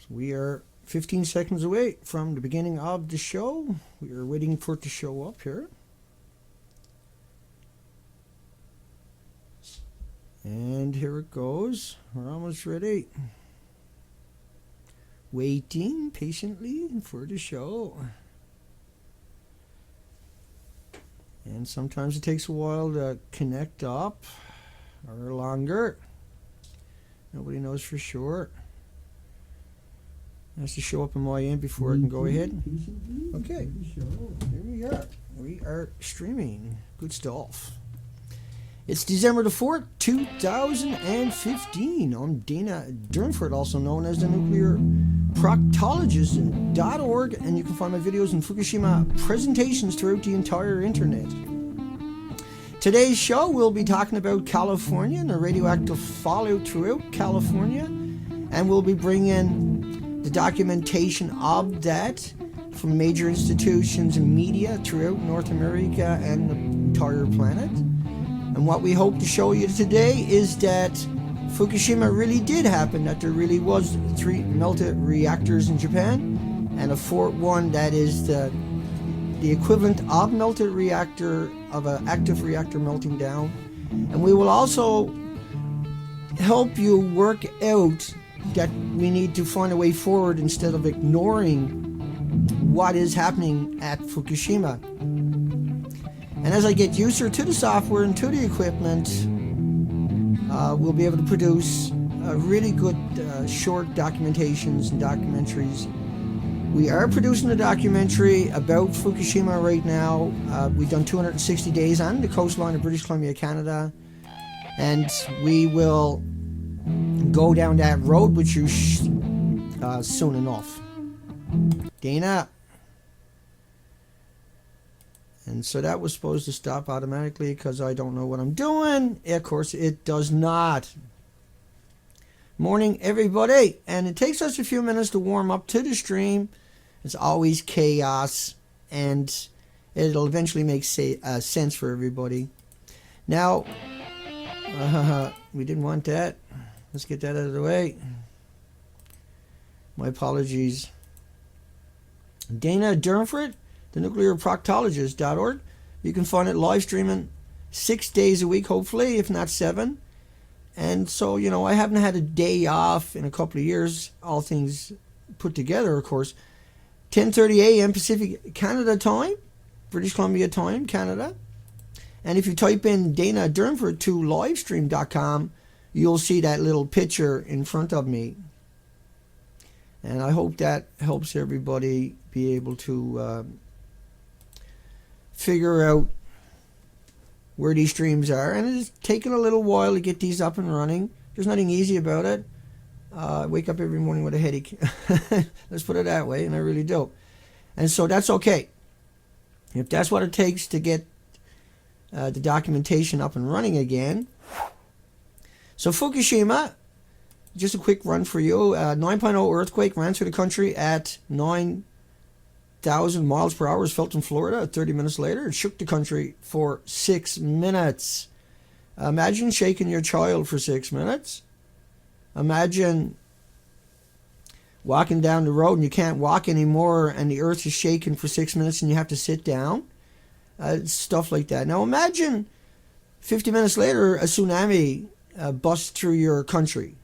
We are 15 seconds away from the beginning of the show. We are waiting for it to show up here. And here it goes. We're almost ready. Waiting patiently for the show. And sometimes it takes a while to connect up, or longer. Nobody knows for sure. It has to show up on my end before I can go ahead. Okay, here we are. We are streaming. Good stuff. It's December the 4th, 2015. I'm Dana Durnford, also known as the Nuclear Proctologist.org, and you can find my videos and Fukushima presentations throughout the entire internet. Today's show, we'll be talking about California and the radioactive fallout throughout California, and we'll be bringing the documentation of that from major institutions and media throughout North America and the entire planet. And what we hope to show you today is that Fukushima really did happen, that there really was 3 melted reactors in Japan, and a fourth one that is the equivalent of melted reactor, of an active reactor melting down. And we will also help you work out that we need to find a way forward instead of ignoring what is happening at Fukushima. And as I get user to the software and to the equipment, we'll be able to produce really good short documentations and documentaries. We are producing a documentary about Fukushima right now. We've done 260 days on the coastline of British Columbia, Canada. And we will go down that road with you soon enough. Dana. And so that was supposed to stop automatically because I don't know what I'm doing. Of course, it does not. Morning, everybody. And it takes us a few minutes to warm up to the stream. It's always chaos, and it'll eventually make sense for everybody. Now, we didn't want that. Let's get that out of the way. My apologies. Dana Durnford, the Nuclear Proctologist.org. You can find it live streaming 6 days a week, hopefully, if not 7. And so, you know, I haven't had a day off in a couple of years, all things put together, of course. 10:30 a.m. Pacific Canada time, British Columbia time, Canada. And if you type in Dana Durnford to livestream.com, you'll see that little picture in front of me. And I hope that helps everybody be able to figure out where these streams are. And it's taken a little while to get these up and running. There's nothing easy about it. I wake up every morning with a headache. Let's put it that way, and I really do. And so that's okay. If that's what it takes to get the documentation up and running again. So Fukushima, just a quick run for you. 9.0 earthquake ran through the country at 9,000 miles per hour. It was felt in Florida. 30 minutes later, it shook the country for 6 minutes. Imagine shaking your child for 6 minutes. Imagine walking down the road and you can't walk anymore and the earth is shaking for 6 minutes and you have to sit down. Stuff like that. Now imagine 50 minutes later a tsunami busts through your country.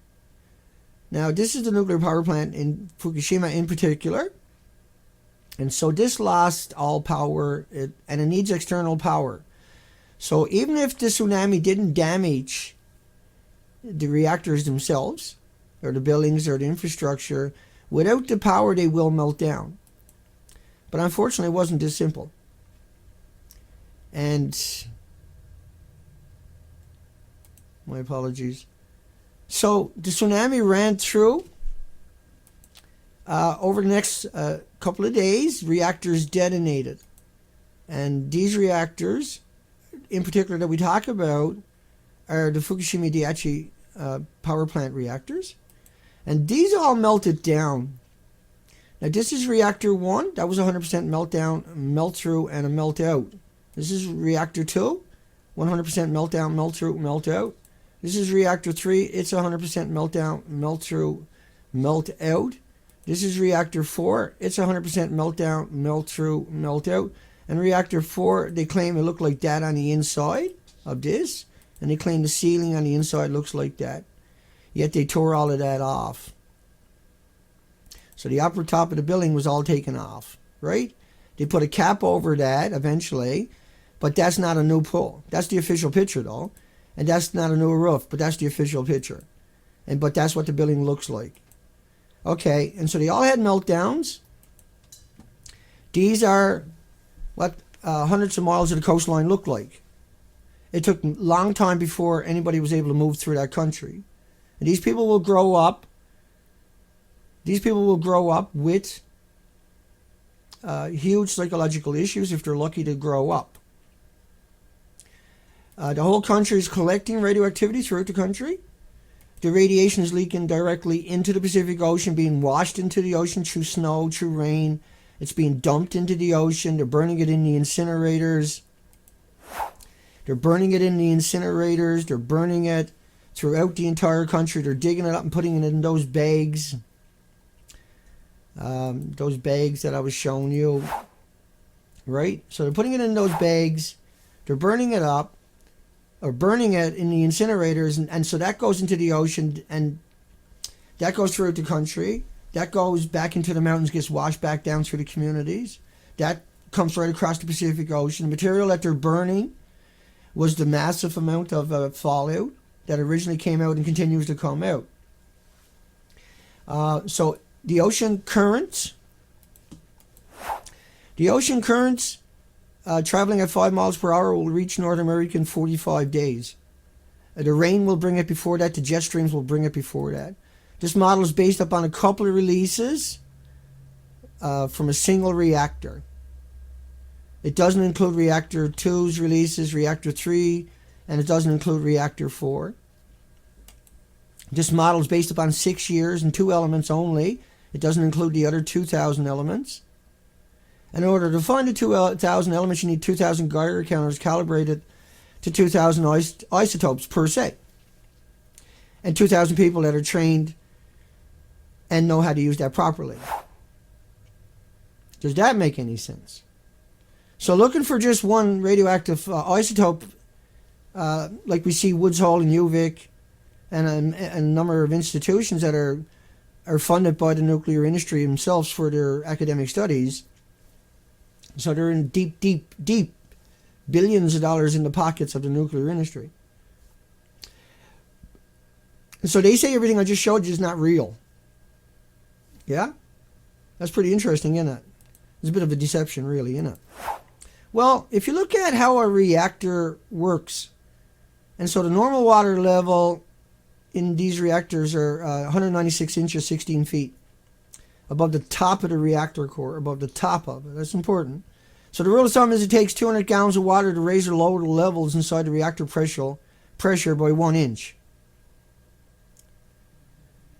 Now this is the nuclear power plant in Fukushima in particular. And so this lost all power and it needs external power. So even if the tsunami didn't damage the reactors themselves, or the buildings, or the infrastructure, without the power they will melt down. But unfortunately it wasn't this simple. And my apologies. So the tsunami ran through. Over the next couple of days, reactors detonated. And these reactors, in particular that we talk about, are the Fukushima Daiichi power plant reactors. And these all melted down. Now this is reactor 1. That was 100% meltdown, melt through, and a melt out. This is reactor 2. 100% meltdown, melt through, melt out. This is reactor 3. It's 100% meltdown, melt through, melt out. This is reactor 4. It's 100% meltdown, melt through, melt out. And reactor 4, they claim it looked like that on the inside of this. And they claim the ceiling on the inside looks like that. Yet they tore all of that off. So the upper top of the building was all taken off, right? They put a cap over that eventually, but that's not a new pull. That's the official picture though. And that's not a new roof, but that's the official picture. But that's what the building looks like. Okay, and so they all had meltdowns. These are what hundreds of miles of the coastline look like. It took a long time before anybody was able to move through that country. And these people will grow up. These people will grow up with huge psychological issues if they're lucky to grow up. The whole country is collecting radioactivity throughout the country. The radiation is leaking directly into the Pacific Ocean, being washed into the ocean through snow, through rain. It's being dumped into the ocean. They're burning it in the incinerators. They're burning it in the incinerators. They're burning it throughout the entire country. They're digging it up and putting it in those bags. Those bags that I was showing you. Right? So they're putting it in those bags. They're burning it up. Or burning it in the incinerators. And so that goes into the ocean. And that goes throughout the country. That goes back into the mountains, gets washed back down through the communities. That comes right across the Pacific Ocean. The material that they're burning was the massive amount of fallout that originally came out and continues to come out. So the ocean currents traveling at 5 miles per hour will reach North America in 45 days. The rain will bring it before that. The jet streams will bring it before that. This model is based upon a couple of releases from a single reactor. It doesn't include reactor 2's releases, reactor 3, and it doesn't include reactor 4. This model is based upon 6 years and 2 elements only. It doesn't include the other 2,000 elements. In order to find the 2,000 elements, you need 2,000 Geiger counters calibrated to 2,000 isotopes per se. And 2,000 people that are trained and know how to use that properly. Does that make any sense? So looking for just one radioactive isotope, like we see Woods Hole and UVic, and a number of institutions that are funded by the nuclear industry themselves for their academic studies. So they're in deep billions of dollars in the pockets of the nuclear industry. And so they say everything I just showed you is not real. Yeah? That's pretty interesting, isn't it? It's a bit of a deception, really, isn't it? Well, if you look at how a reactor works, and so the normal water level in these reactors are 196 inches, 16 feet, above the top of the reactor core, above the top of it. That's important. So the rule of thumb is it takes 200 gallons of water to raise or lower the levels inside the reactor pressure by 1 inch.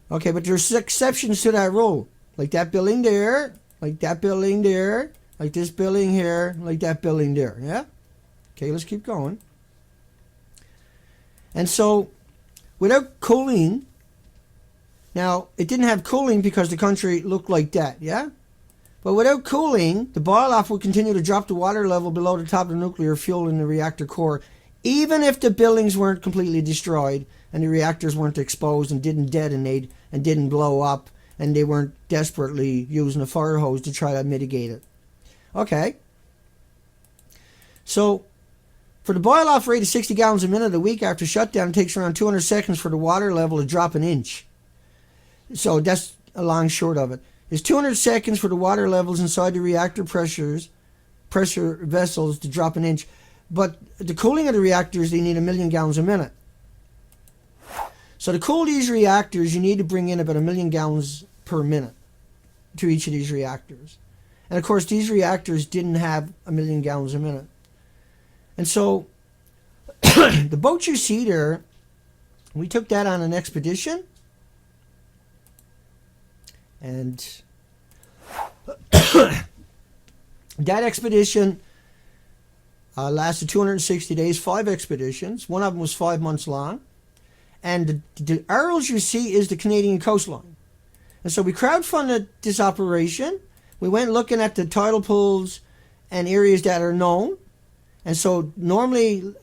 Okay, but there's exceptions to that rule. Like that building there, like that building there, like this building here, like that building there. Yeah? Okay, let's keep going. And so, without cooling, now, it didn't have cooling because the country looked like that, yeah? But without cooling, the boil-off would continue to drop the water level below the top of the nuclear fuel in the reactor core, even if the buildings weren't completely destroyed and the reactors weren't exposed and didn't detonate and didn't blow up and they weren't desperately using a fire hose to try to mitigate it. Okay. So, for the boil-off rate of 60 gallons a minute a week after shutdown, it takes around 200 seconds for the water level to drop an inch. So that's a long short of it. It's 200 seconds for the water levels inside the reactor pressure vessels to drop an inch. But the cooling of the reactors, they need 1 million gallons a minute. So to cool these reactors, you need to bring in about 1 million gallons per minute to each of these reactors. And of course, these reactors didn't have 1 million gallons a minute. And so the boat you see there, we took that on an expedition. And that expedition lasted 260 days, 5 expeditions. One of them was 5 months long. And the arrows you see is the Canadian coastline. And so we crowdfunded this operation. We went looking at the tidal pools and areas that are known. And so normally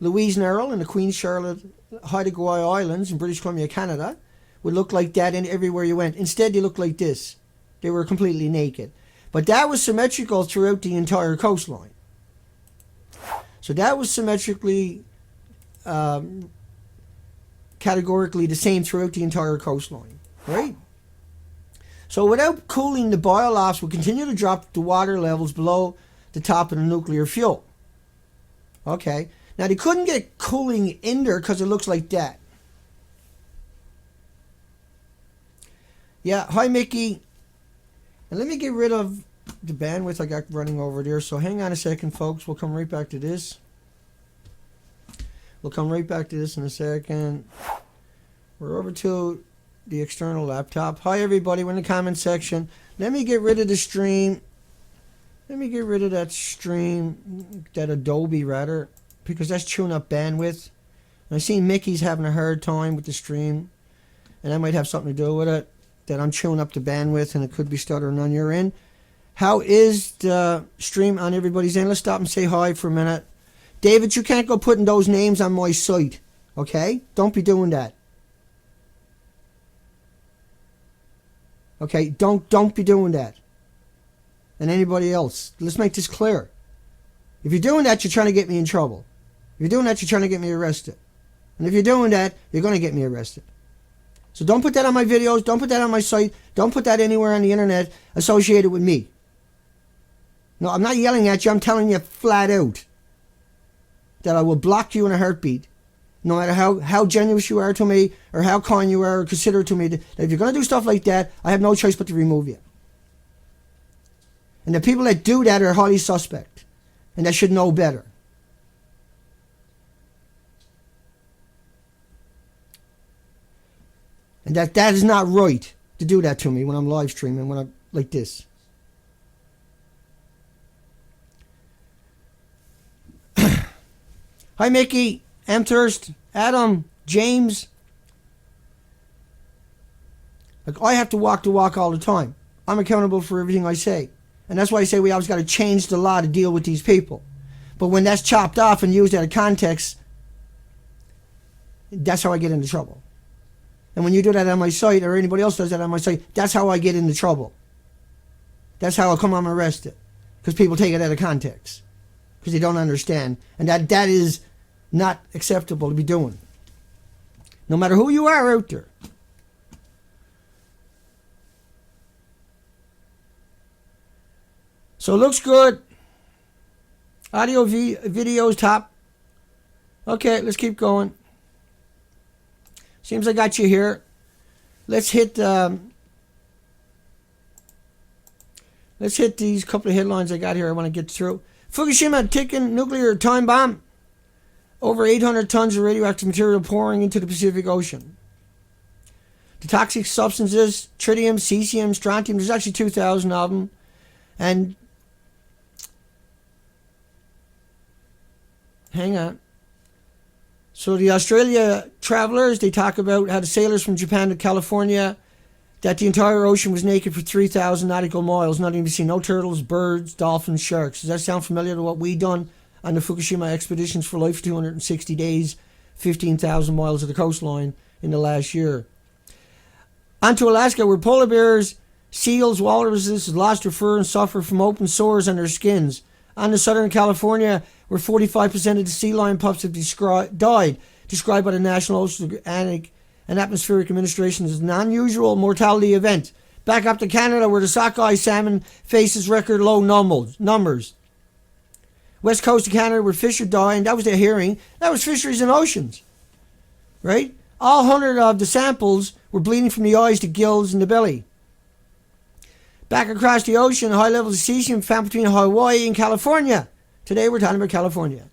Louise and Earl and the Queen Charlotte Haida Gwaii Islands in British Columbia, Canada, would look like that in everywhere you went. Instead, they looked like this. They were completely naked. But that was symmetrical throughout the entire coastline. So that was symmetrically, categorically the same throughout the entire coastline, right? So without cooling, the boil-offs would continue to drop the water levels below the top of the nuclear fuel. Okay, now they couldn't get cooling in there because it looks like that. Yeah, hi Mickey. And let me get rid of the bandwidth I got running over there. So hang on a second, folks. We'll come right back to this. We'll come right back to this in a second. We're over to the external laptop. Hi everybody, we're in the comment section. Let me get rid of the stream. Let me get rid of that stream, that Adobe rather, because that's chewing up bandwidth. And I see Mickey's having a hard time with the stream, and that might have something to do with it, that I'm chewing up the bandwidth and it could be stuttering on your end. How is the stream on everybody's end? Let's stop and say hi for a minute. David, you can't go putting those names on my site, okay? Don't be doing that. Okay, don't be doing that. And anybody else. Let's make this clear. If you're doing that, you're trying to get me in trouble. If you're doing that, you're trying to get me arrested. And if you're doing that, you're going to get me arrested. So don't put that on my videos. Don't put that on my site. Don't put that anywhere on the internet associated with me. No, I'm not yelling at you. I'm telling you flat out that I will block you in a heartbeat. No matter how generous you are to me or how kind you are or considerate to me. That if you're going to do stuff like that, I have no choice but to remove you. And the people that do that are highly suspect. And that should know better. And that is not right to do that to me when I'm live streaming, when I'm like this. Hi Mickey, Amthurst, Adam, James. Like, I have to walk the walk all the time. I'm accountable for everything I say. And that's why I say we always got to change the law to deal with these people. But when that's chopped off and used out of context, that's how I get into trouble. And when you do that on my site, or anybody else does that on my site, that's how I get into trouble. That's how I come I'm arrested. Because people take it out of context. Because they don't understand. And that is not acceptable to be doing. No matter who you are out there. So it looks good. Audio, videos, top. Okay, let's keep going. Seems I got you here. Let's hit these couple of headlines I got here I want to get through. Fukushima ticking nuclear time bomb. Over 800 tons of radioactive material pouring into the Pacific Ocean. The toxic substances, tritium, cesium, strontium, there's actually 2,000 of them. And hang on. So the Australia travelers, they talk about how the sailors from Japan to California, that the entire ocean was naked for 3,000 nautical miles, not even see no turtles, birds, dolphins, sharks. Does that sound familiar to what we done on the Fukushima expeditions for life, 260 days, 15,000 miles of the coastline in the last year? On to Alaska, where polar bears, seals, walruses lost their fur and suffer from open sores on their skins. On to Southern California, where 45% of the sea lion pups have died, described by the National Oceanic and Atmospheric Administration as an unusual mortality event. Back up to Canada, where the sockeye salmon faces record low numbers. West coast of Canada, where fish are dying. That was their hearing. That was fisheries and oceans. Right? All 100 of the samples were bleeding from the eyes, the gills, and the belly. Back across the ocean, high levels of cesium found between Hawaii and California. Today we're talking about California.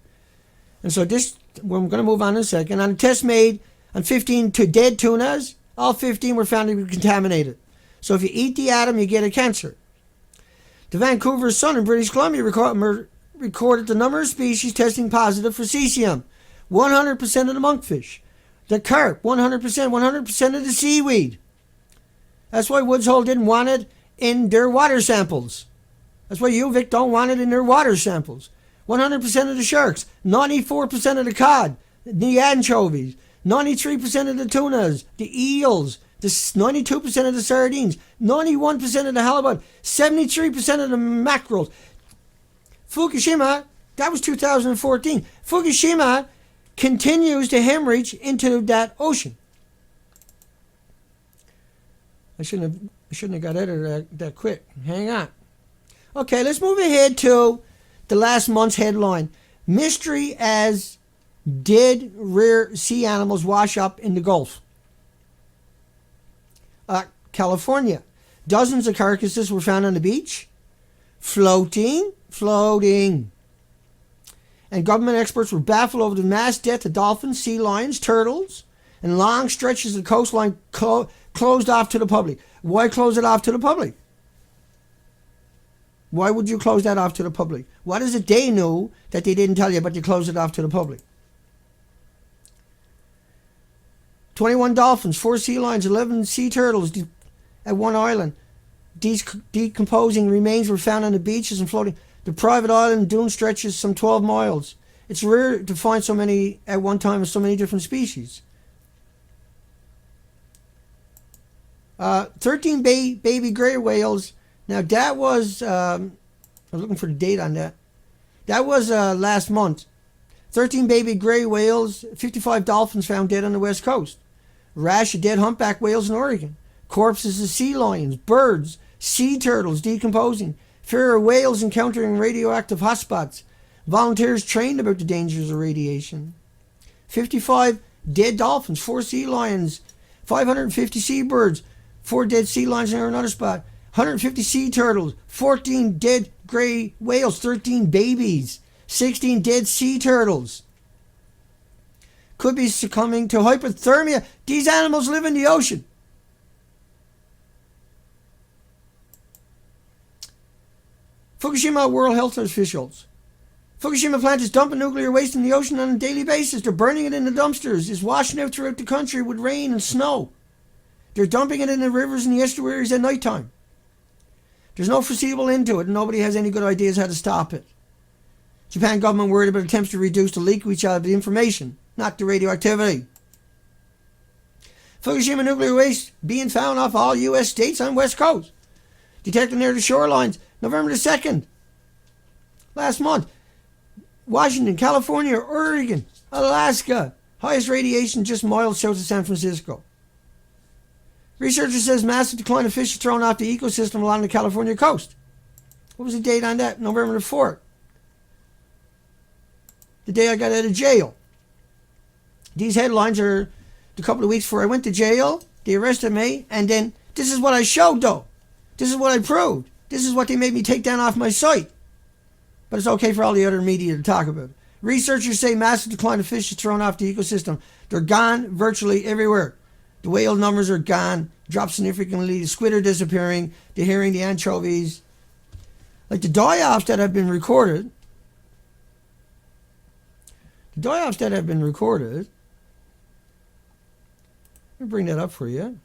And so this, we're going to move on in a second. On a test made on 15 dead tunas, all 15 were found to be contaminated. So if you eat the atom, you get a cancer. The Vancouver Sun in British Columbia recorded the number of species testing positive for cesium. 100% of the monkfish. The carp, 100% of the seaweed. That's why Woods Hole didn't want it in their water samples. That's why you, Vic, don't want it in their water samples. 100% of the sharks, 94% of the cod, the anchovies, 93% of the tunas, the eels, 92% of the sardines, 91% of the halibut, 73% of the mackerels. Fukushima, that was 2014. Fukushima continues to hemorrhage into that ocean. I shouldn't have got out of that quick. Hang on. Okay, let's move ahead to the last month's headline. Mystery as dead rare sea animals wash up in the Gulf. California. Dozens of carcasses were found on the beach. Floating. And government experts were baffled over the mass death of dolphins, sea lions, turtles, and long stretches of coastline closed off to the public. Why close it off to the public? Why would you close that off to the public? What is it they knew that they didn't tell you, but you closed it off to the public? 21 dolphins, 4 sea lions, 11 sea turtles at one island. These decomposing remains were found on the beaches and floating. The private island dune stretches some 12 miles. It's rare to find so many at one time of so many different species. 13 baby gray whales. Now that was, I was looking for the date on that. That was last month. 13 baby gray whales, 55 dolphins found dead on the west coast. Rash of dead humpback whales in Oregon. Corpses of sea lions, birds, sea turtles decomposing. Fear of whales encountering radioactive hotspots. Volunteers trained about the dangers of radiation. 55 dead dolphins, 4 sea lions, 550 seabirds, 4 dead sea lions in another spot. 150 sea turtles, 14 dead gray whales, 13 babies, 16 dead sea turtles. Could be succumbing to hypothermia. These animals live in the ocean. Fukushima World Health officials. Fukushima plant is dumping nuclear waste in the ocean on a daily basis. They're burning it in the dumpsters. It's washing out throughout the country with rain and snow. They're dumping it in the rivers and the estuaries at night time. There's no foreseeable end to it, and nobody has any good ideas how to stop it. Japan government worried about attempts to reduce the leakage out of the information, not the radioactivity. Fukushima nuclear waste being found off all U.S. states on West Coast. Detected near the shorelines, November the 2nd. Last month. Washington, California, Oregon, Alaska. Highest radiation just miles south of San Francisco. Researcher says massive decline of fish thrown off the ecosystem along the California coast. What was the date on that? November the 4th. The day I got out of jail. These headlines are a couple of weeks before I went to jail. They arrested me, and then this is what I showed, though. This is what I proved. This is what they made me take down off my site. But it's okay for all the other media to talk about it. Researchers say massive decline of fish is thrown off the ecosystem. They're gone virtually everywhere. The whale numbers are gone, dropped significantly. The squid are disappearing. The herring, the anchovies. Like the die-offs that have been recorded. Let me bring that up for you.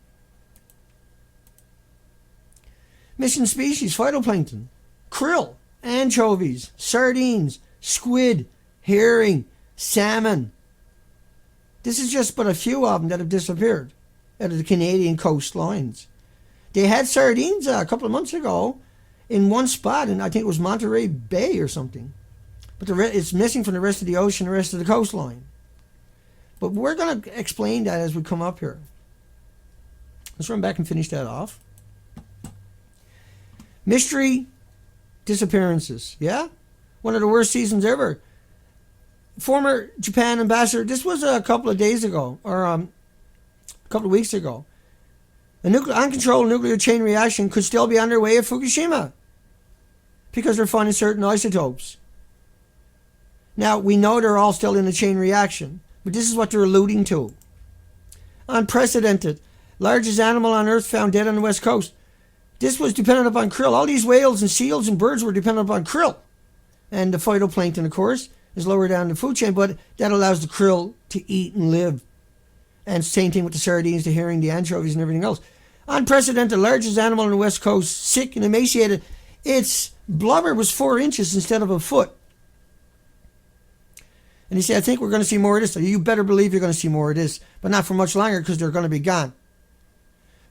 Missing species, phytoplankton, krill, anchovies, sardines, squid, herring, salmon. This is just but a few of them that have disappeared out of the Canadian coastlines. They had sardines a couple of months ago in one spot, and I think it was Monterey Bay or something. But it's missing from the rest of the ocean, the rest of the coastline. But we're going to explain that as we come up here. Let's run back and finish that off. Mystery disappearances. Yeah? One of the worst seasons ever. Former Japan ambassador, this was a couple of days ago, or a couple of weeks ago. Uncontrolled nuclear chain reaction could still be underway at Fukushima because they're finding certain isotopes. Now, we know they're all still in a chain reaction, but this is what they're alluding to. Unprecedented. Largest animal on Earth found dead on the West Coast. This was dependent upon krill. All these whales and seals and birds were dependent upon krill. And the phytoplankton, of course, is lower down the food chain, but that allows the krill to eat and live. And same thing with the sardines, the herring, the anchovies, and everything else. Unprecedented, largest animal on the west coast, sick and emaciated. Its blubber was 4 inches instead of a foot. And he said, I think we're going to see more of this. You better believe you're going to see more of this, but not for much longer because they're going to be gone.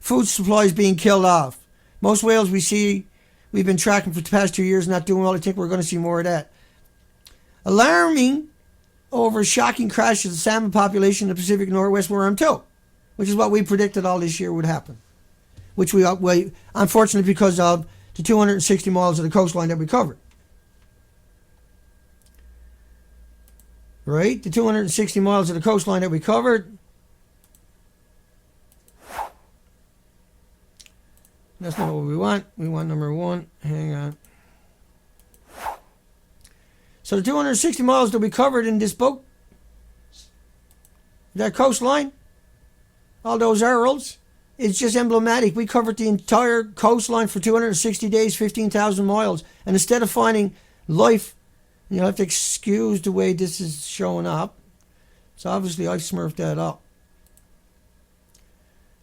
Food supplies being killed off. Most whales we've been tracking for the past 2 years, not doing well. I think we're going to see more of that. Alarming over shocking crash of the salmon population in the Pacific Northwest were too, which is what we predicted all this year would happen. Which we unfortunately, because of the 260 miles of the coastline that we covered. Right? The 260 miles of the coastline that we covered. That's not what we want. We want number 1. Hang on. So the 260 miles that we covered in this boat, that coastline, all those arrows, it's just emblematic. We covered the entire coastline for 260 days, 15,000 miles. And instead of finding life, you'll have to excuse the way this is showing up. So obviously I smurfed that up.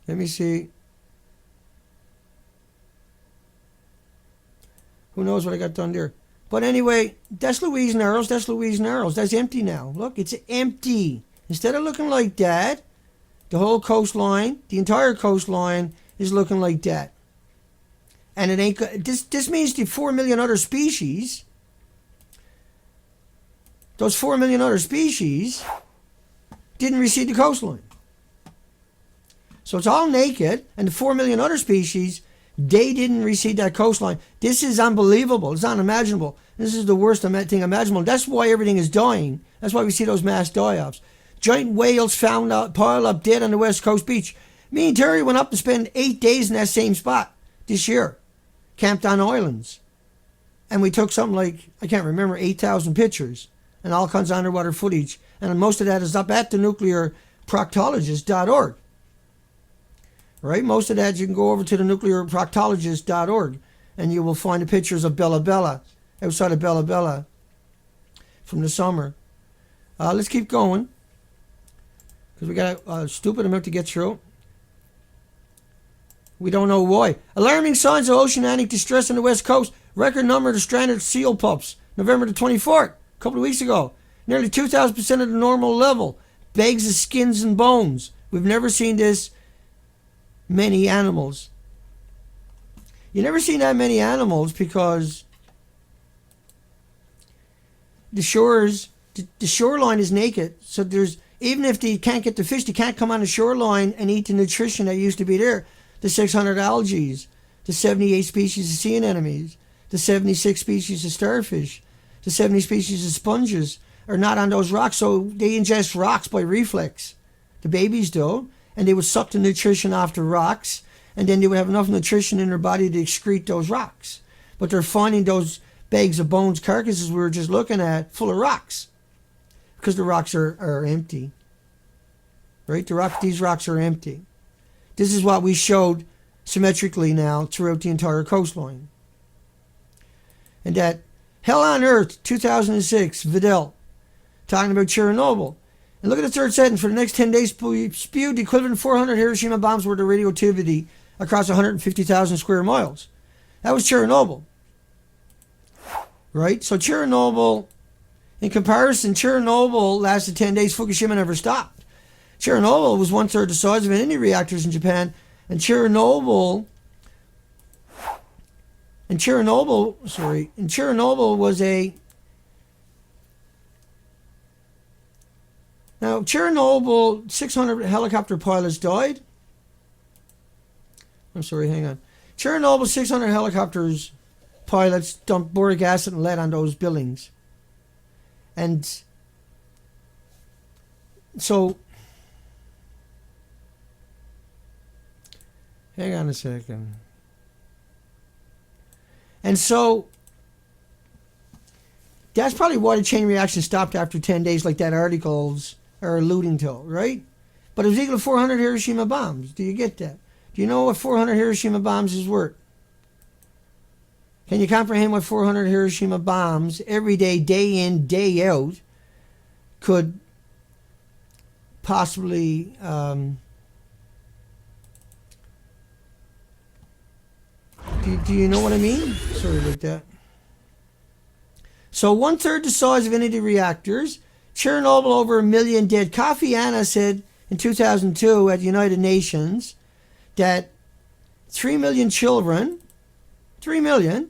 Let me see. Who knows what I got done there. But anyway, that's Louise Narrows. That's Louise Narrows. That's empty now. Look, it's empty. Instead of looking like that, the whole coastline, the entire coastline is looking like that. And it ain't. This means the 4 million other species, those 4 million other species didn't recede the coastline. So it's all naked, and the 4 million other species, they didn't recede that coastline. This is unbelievable. It's unimaginable. This is the worst thing imaginable. That's why everything is dying. That's why we see those mass die-offs. Giant whales found out, piled up dead on the West Coast beach. Me and Terry went up to spend 8 days in that same spot this year. Camped on islands. And we took something like, I can't remember, 8,000 pictures. And all kinds of underwater footage. And most of that is up at the nuclearproctologist.org. Right? Most of that you can go over to the nuclearproctologist.org and you will find the pictures of Bella Bella, outside of Bella Bella from the summer. Let's keep going because we got a stupid amount to get through. We don't know why. Alarming signs of oceanic distress on the West Coast. Record number of stranded seal pups. November the 24th, a couple of weeks ago. Nearly 2,000% of the normal level. Bags of skins and bones. We've never seen this many animals. You never seen that many animals because the shoreline is naked. So there's, even if they can't get the fish, they can't come on the shoreline and eat the nutrition that used to be there. The 600 algae, the 78 species of sea anemones, the 76 species of starfish, the 70 species of sponges are not on those rocks. So they ingest rocks by reflex. The babies do. And they would suck the nutrition off the rocks, and then they would have enough nutrition in their body to excrete those rocks. But they're finding those bags of bones, carcasses we were just looking at, full of rocks, because the rocks are empty. Right? These rocks are empty. This is what we showed symmetrically now throughout the entire coastline. And that Hell on Earth, 2006, Vidal, talking about Chernobyl. And look at the third sentence. For the next 10 days, spewed the equivalent of 400 Hiroshima bombs worth of radioactivity across 150,000 square miles. That was Chernobyl. Right? So Chernobyl, in comparison, Chernobyl lasted 10 days. Fukushima never stopped. Chernobyl was 1/3 the size of any reactors in Japan. And Chernobyl was a... Now, Chernobyl, 600 helicopter pilots died. I'm sorry, hang on. Chernobyl, 600 helicopters pilots dumped boric acid and lead on those buildings. And so, hang on a second. And so, that's probably why the chain reaction stopped after 10 days, like that article's are alluding to, right? But it was equal to 400 Hiroshima bombs. Do you get that? Do you know what 400 Hiroshima bombs is worth? Can you comprehend what 400 Hiroshima bombs every day, day in, day out, could possibly Do you know what I mean? Sorry about that. So 1/3 the size of any of the reactors. Chernobyl, over 1 million dead. Kofi Annan said in 2002 at the United Nations that 3 million children, 3 million,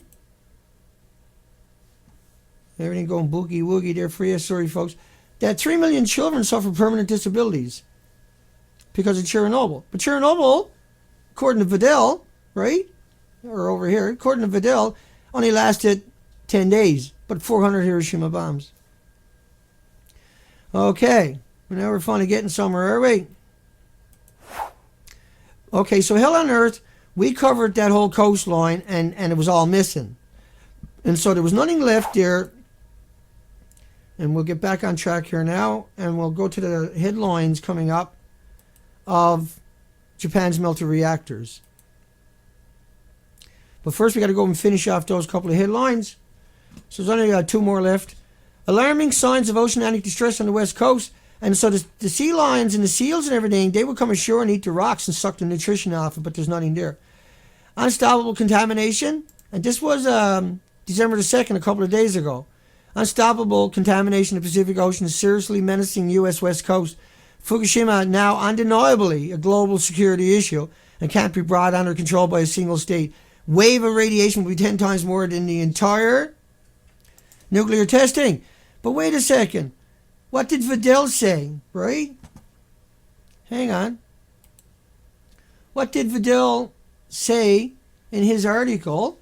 everything going boogie woogie there for you, sorry folks, that 3 million children suffer permanent disabilities because of Chernobyl. But Chernobyl, according to Vidal, right, or over here, according to Vidal, only lasted 10 days, but 400 Hiroshima bombs. Okay, now we're finally getting somewhere, are we? Okay, so Hell on Earth, we covered that whole coastline, and it was all missing. And so there was nothing left there. And we'll get back on track here now, and we'll go to the headlines coming up of Japan's melted reactors. But first we got to go and finish off those couple of headlines. So there's only 2 more left. Alarming signs of oceanic distress on the west coast. And so the sea lions and the seals and everything, they would come ashore and eat the rocks and suck the nutrition off it, but there's nothing there. Unstoppable contamination. And this was December the 2nd, a couple of days ago. Unstoppable contamination in the Pacific Ocean is seriously menacing U.S. West Coast. Fukushima now undeniably a global security issue and can't be brought under control by a single state. Wave of radiation will be 10 times more than the entire nuclear testing. But wait a second. What did Vidal say, right? Hang on. What did Vidal say in his article?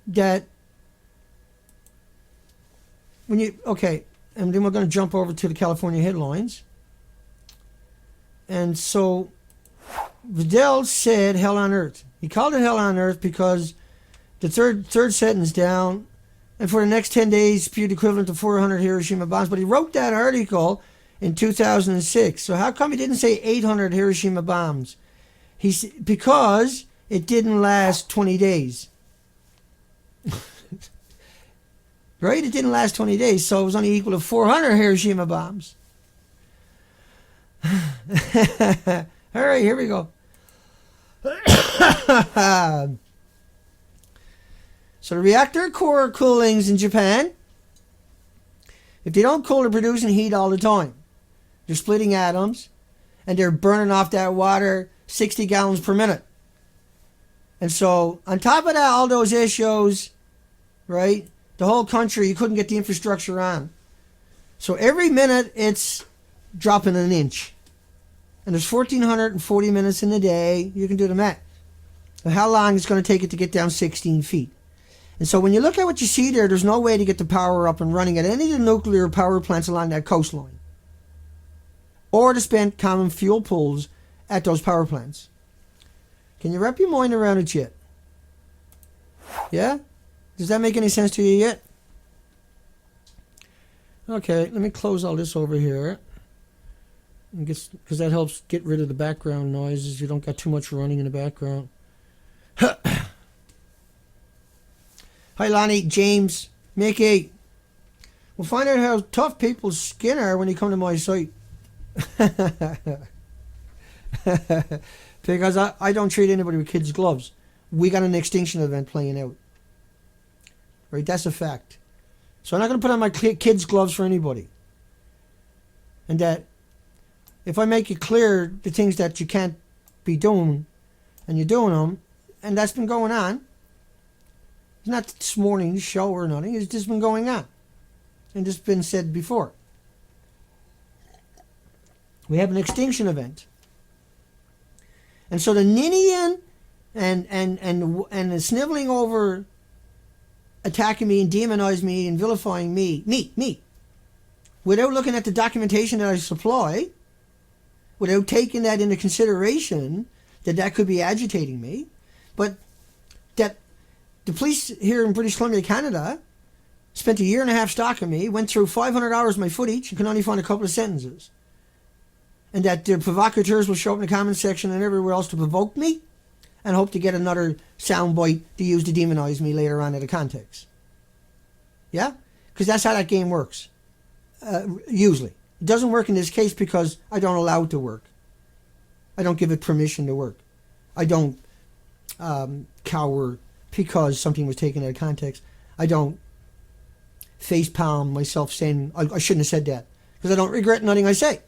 That when you, okay, and then we're going to jump over to the California headlines. And so Vidal said Hell on Earth. He called it Hell on Earth because the third sentence down, and for the next 10 days spewed equivalent to 400 Hiroshima bombs. But he wrote that article in 2006. So how come he didn't say 800 Hiroshima bombs? Because it didn't last 20 days. Right? It didn't last 20 days, so it was only equal to 400 Hiroshima bombs. All right, here we go. So the reactor core coolings in Japan, if they don't cool, they're producing heat all the time. They're splitting atoms, and they're burning off that water 60 gallons per minute. And so on top of that, all those issues, right, the whole country, you couldn't get the infrastructure on. So every minute, it's dropping an inch. And there's 1,440 minutes in a day. You can do the math. How long it's going to take it to get down 16 feet. And so when you look at what you see there, there's no way to get the power up and running at any of the nuclear power plants along that coastline. Or to spend common fuel pools at those power plants. Can you wrap your mind around it yet? Yeah? Does that make any sense to you yet? Okay, let me close all this over here. Because that helps get rid of the background noises. You don't got too much running in the background. Hi, Lonnie, James, Mickey. We'll find out how tough people's skin are when they come to my site. Because I don't treat anybody with kids' gloves. We got an extinction event playing out. Right, that's a fact. So I'm not going to put on my kids' gloves for anybody. And that if I make it clear the things that you can't be doing, and you're doing them, and that's been going on. It's not this morning's show or nothing. It's just been going on. And just been said before. We have an extinction event. And so the ninnying and the sniveling over attacking me and demonizing me and vilifying me, without looking at the documentation that I supply, without taking that into consideration, that could be agitating me, but that the police here in British Columbia, Canada, spent 1.5 years stalking me, went through 500 hours of my footage, and could only find a couple of sentences. And that the provocateurs will show up in the comment section and everywhere else to provoke me, and hope to get another soundbite to use to demonize me later on in the context. Yeah? Because that's how that game works. Usually. It doesn't work in this case because I don't allow it to work. I don't give it permission to work. I don't cower because something was taken out of context. I don't facepalm myself saying I shouldn't have said that, because I don't regret nothing I say.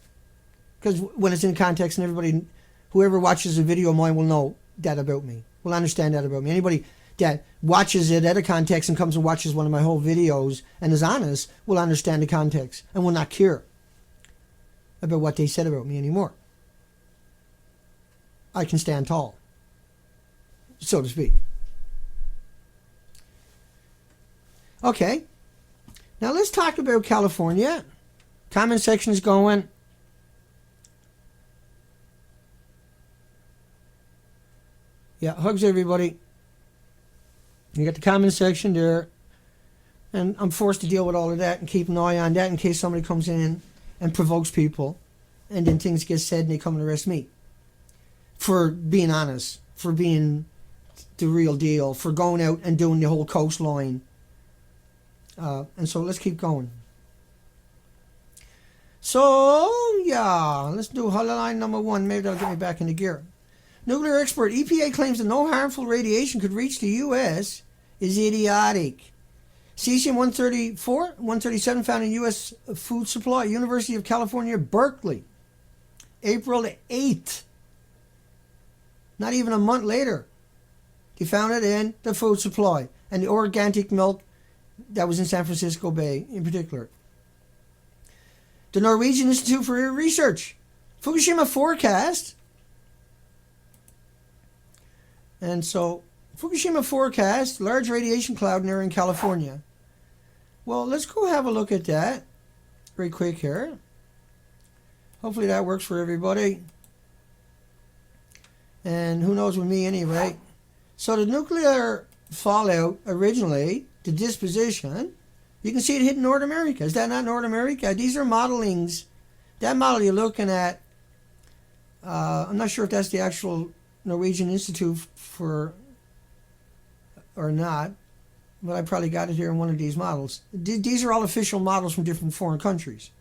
Because when it's in context, and everybody, whoever watches a video of mine will know that about me, will understand that about me. Anybody that watches it out of context and comes and watches one of my whole videos and is honest will understand the context and will not care about what they said about me anymore. I can stand tall, so to speak. Okay, now let's talk about California. Comment section is going. Yeah, hugs everybody. You got the comment section there. And I'm forced to deal with all of that and keep an eye on that in case somebody comes in and provokes people. And then things get said and they come and arrest me. For being honest. For being the real deal. For going out and doing the whole coastline. And so let's keep going. So, yeah. Let's do line number 1. Maybe that'll get me back into gear. Nuclear expert. EPA claims that no harmful radiation could reach the U.S. is idiotic. Cesium-137 found in U.S. food supply. University of California, Berkeley. April 8th. Not even a month later. They found it in the food supply. And the organic milk that was in San Francisco Bay in particular. The Norwegian Institute for Research. Fukushima forecast. And so, Fukushima forecast, large radiation cloud in area in California. Well, let's go have a look at that very quick here. Hopefully that works for everybody. And who knows with me anyway. So the nuclear fallout originally, the disposition, you can see it hit North America. Is that not North America? These are modelings. That model you're looking at, I'm not sure if that's the actual Norwegian Institute for or not, but I probably got it here in one of these models. These are all official models from different foreign countries.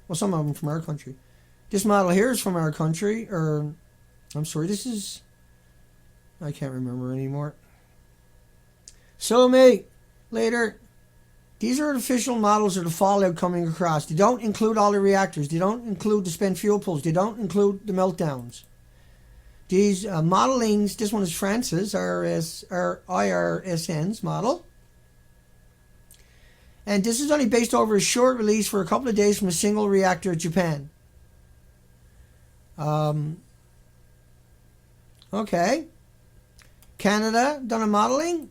Well, some of them from our country. This model here is from our country, or I'm sorry, this is, I can't remember anymore. So me, later, these are official models of the fallout coming across. They don't include all the reactors. They don't include the spent fuel pools. They don't include the meltdowns. These modelings, this one is France's, IRSN's model. And this is only based over a short release for a couple of days from a single reactor in Japan. Okay. Canada, done a modeling.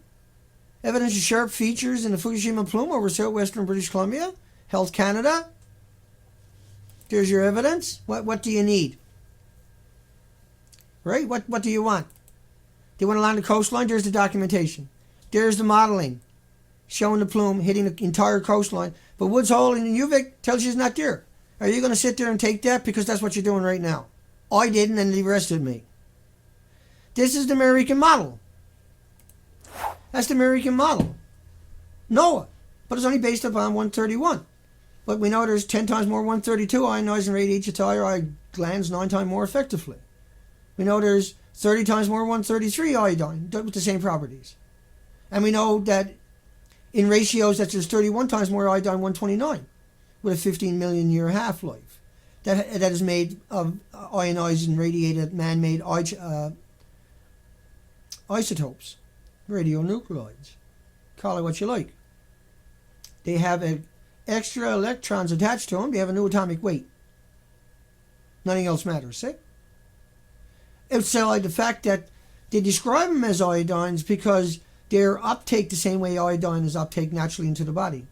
Evidence of sharp features in the Fukushima plume over southwestern British Columbia. Health Canada. There's your evidence. What do you need? Right? What do you want? They went along the coastline. There's the documentation. There's the modeling showing the plume hitting the entire coastline. But Woods Hole in UVic tells you it's not there. Are you going to sit there and take that? Because that's what you're doing right now. I didn't, and the rest of me. This is the American model. That's the American model. NOAA. But it's only based upon 131. But we know there's 10 times more 132 ionized and radiates your thyroid glands 9 times more effectively. We know there's 30 times more 133 iodine with the same properties. And we know that in ratios that there's 31 times more iodine 129 with a 15 million year half-life. That is made of ionized and radiated man-made isotopes, radionuclides. Call it what you like. They have extra electrons attached to them. They have a new atomic weight. Nothing else matters, see? It's like the fact that they describe them as iodines because they're uptake the same way iodine is uptake naturally into the body.